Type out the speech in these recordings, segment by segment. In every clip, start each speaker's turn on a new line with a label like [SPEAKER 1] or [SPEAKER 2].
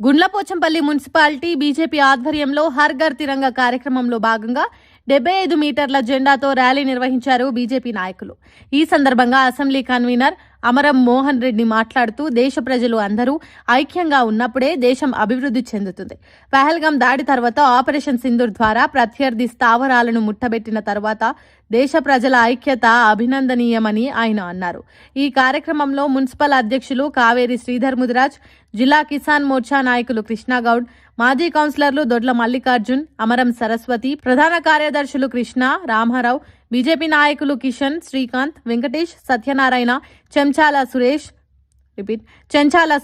[SPEAKER 1] Gundlapochampally municipality BJP ఆధ్వర్యంలో హర్ ఘర్ తిరంగా కార్యక్రమంలో భాగంగా 75 మీటర్ల జెండాతో ర్యాలీ నిర్వహించారు బీజేపీ నాయకులు. ఈ సందర్భంగా అసెంబ్లీ కన్వీనర్ అమరం మోహన్ రెడ్డి మాట్లాడుతూ దేశ ప్రజలు అందరూ ఐక్యంగా ఉన్నప్పుడే దేశం అభివృద్ధి చెందుతుంది. పహల్గాం దాడి తర్వాత ఆపరేషన్ సింధూర్ ద్వారా ప్రత్యర్థి స్థావరాలను ముట్టబెట్టిన తర్వాత దేశ ప్రజల ఐక్యత అభినందనీయమని ఆయన అన్నారు. ఈ కార్యక్రమంలో మున్సిపల్ అధ్యక్షులు కావేరి శ్రీధర్ ముదిరాజ్, జిల్లా కిసాన్ మోర్చా నాయకులు కృష్ణగౌడ్, మాజీ కౌన్సిలర్లు దొడ్ల మల్లికార్జున్, అమరం సరస్వతి, ప్రధాన కార్యదర్శులు కృష్ణ, రామారావు, బీజేపీ నాయకులు కిషన్, శ్రీకాంత్, వెంకటేష్, సత్యనారాయణ, చెంచాల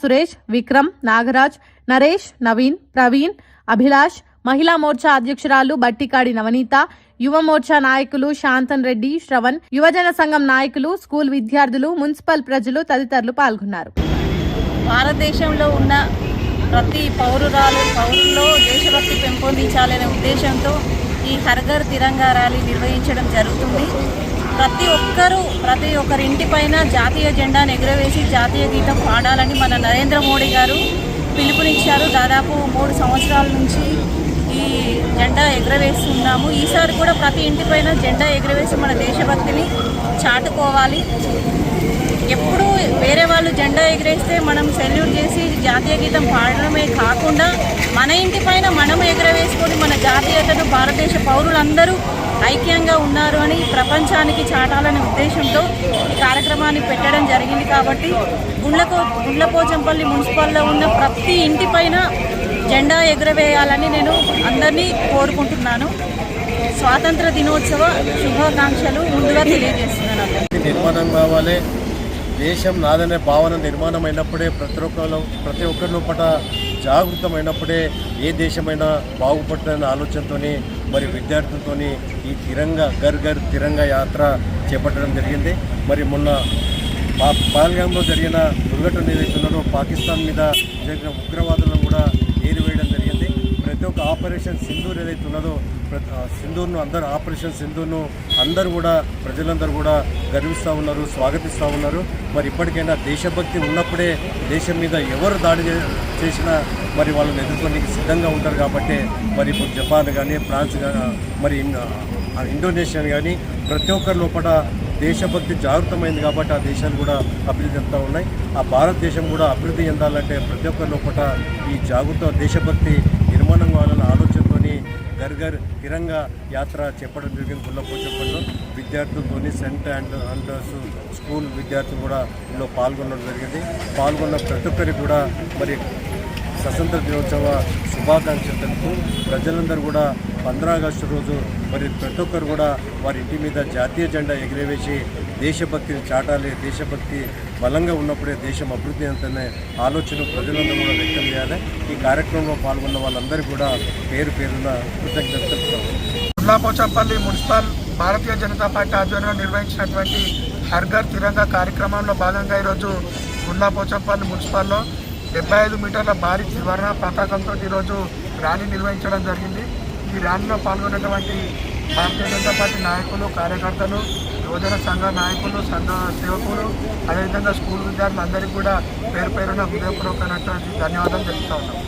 [SPEAKER 1] సురేష్, విక్రమ్, నాగరాజ్, నరేష్, నవీన్, ప్రవీణ్, అభిలాష్, మహిళా మోర్చా అధ్యక్షురాలు బట్టికాడి నవనీత, యువ మోర్చా నాయకులు శాంతన్ రెడ్డి, శ్రవణ్, యువజన సంఘం నాయకులు, స్కూల్ విద్యార్థులు, మున్సిపల్ ప్రజలు తదితరులు పాల్గొన్నారు.
[SPEAKER 2] భారతదేశంలో ఉన్న ప్రతి పౌరుల్లో దేశభక్తి పెంపొందించాలనే ఉద్దేశంతో ఈ హర్ ఘర్ తిరంగా ర్యాలీ నిర్వహించడం జరుగుతుంది. ప్రతి ఒక్కరింటి పైన జాతీయ జెండాను ఎగురవేసి జాతీయ గీతం పాడాలని మన నరేంద్ర మోడీ గారు పిలుపునిచ్చారు. దాదాపు 3 సంవత్సరాల నుంచి ఈ జెండా ఎగురవేస్తున్నాము. ఈసారి కూడా ప్రతి ఇంటి పైన జెండా ఎగురవేసి మన దేశభక్తిని చాటుకోవాలి. ఎప్పుడు వేరే వాళ్ళు జెండా ఎగిరేస్తే మనం సెల్యూట్ చేసి జాతీయ గీతం పాడడమే కాకుండా మన ఇంటి పైన మనం ఎగురవేసుకొని మన జాతీయతను భారతదేశ పౌరులందరూ ఐక్యంగా ఉన్నారు అని ప్రపంచానికి చాటాలనే ఉద్దేశంతో ఈ కార్యక్రమాన్ని పెట్టడం జరిగింది. కాబట్టి గుండ్లపోచంపల్లి మున్సిపల్లో ఉన్న ప్రతి ఇంటి పైన జెండా ఎగురవేయాలని నేను అందరినీ కోరుకుంటున్నాను. స్వాతంత్ర దినోత్సవ శుభాకాంక్షలు ముందుగా తెలియజేస్తున్నాను.
[SPEAKER 3] నిర్మాణం కావాలి, దేశం నాదనే భావన నిర్మాణం అయినప్పుడే ప్రతి ఒక్కరి లోపల జాగృతమైనప్పుడే ఏ దేశమైనా బాగుపడుతుందనే ఆలోచనతో మరి విద్యార్థులతో ఈ ఘర్ ఘర్ తిరంగా యాత్ర చేపట్టడం జరిగింది. మరి మొన్న పహల్గాంలో జరిగిన దుర్ఘటన ఏదైతున్నారో పాకిస్తాన్ మీద జరిగిన ఉగ్రవాదులను కూడా ఏరివేయడం జరిగింది. ప్రతి ఒక్క ఆపరేషన్ సింధూర్ ఏదైతే ఉన్నదో ఆపరేషన్ సింధూర్ను అందరూ కూడా ప్రజలందరూ కూడా గర్విస్తూ ఉన్నారు, స్వాగతిస్తూ ఉన్నారు. మరి ఇప్పటికైనా దేశభక్తి ఉన్నప్పుడే దేశం మీద ఎవరు దాడి చేసినా మరి వాళ్ళని ఎదుర్కొనేందుకు సిద్ధంగా ఉంటారు. కాబట్టి మరి ఇప్పుడు జపాన్ కానీ, ఫ్రాన్స్ కానీ, మరి ఇండోనేషియా కానీ ప్రతి ఒక్కరి లోపల దేశభక్తి జాగృతమైంది. కాబట్టి ఆ దేశాలు కూడా అభివృద్ధి చెందుతూ ఉన్నాయి. ఆ భారతదేశం కూడా అభివృద్ధి చెందాలంటే ప్రతి ఒక్కరి లోపల ఈ జాగృత దేశభక్తి నిర్మాణం కావాలన్న ఆలోచనతో ఘర్ ఘర్ తిరంగా యాత్ర చెప్పడం జరిగింది. గుండ్లపోచంపల్లిలో విద్యార్థులతో సెంట్ అండ్ స్కూల్ విద్యార్థులు కూడా ఇందులో పాల్గొనడం జరిగింది. పాల్గొన్న ప్రతి ఒక్కరికి కూడా మరి స్వతంత్ర దినోత్సవ శుభాకాంక్షలు తెలుపుతూ ప్రజలందరూ కూడా 15 ఆగస్టు రోజు మరి ప్రతి ఒక్కరు కూడా వారి ఇంటి మీద జాతీయ జెండా ఎగిరవేసి దేశభక్తిని చాటాలి. దేశభక్తి బలంగా ఉన్నప్పుడే దేశం అభివృద్ధి అంతనే ఆలోచన ప్రజలందరూ కూడా వ్యక్తం చేయాలి. ఈ కార్యక్రమంలో పాల్గొన్న వాళ్ళందరికీ కూడా పేరున కృతజ్ఞతలు.
[SPEAKER 4] గుండ్లపోచంపల్లి మున్సిపల్ భారతీయ జనతా పార్టీ ఆధ్వర్యంలో నిర్వహించినటువంటి హర్ ఘర్ తిరంగా కార్యక్రమంలో భాగంగా ఈరోజు గుండ్లపోచంపల్లి మున్సిపల్లో 75 మీటర్ల భారీ త్రివర్ణ పతాకంతో ఈరోజు ర్యాలీ నిర్వహించడం జరిగింది. ఈ ర్యాలీలో పాల్గొన్నటువంటి భారతీయ జనతా పార్టీ నాయకులు, కార్యకర్తలు, యువజన సంఘ నాయకులు, సంఘ సేవకులు, అదేవిధంగా స్కూల్ విద్యార్థులందరికీ కూడా పేరున హృదయపూర్వకమైనటువంటి ధన్యవాదాలు తెలుపుతా ఉన్నాం.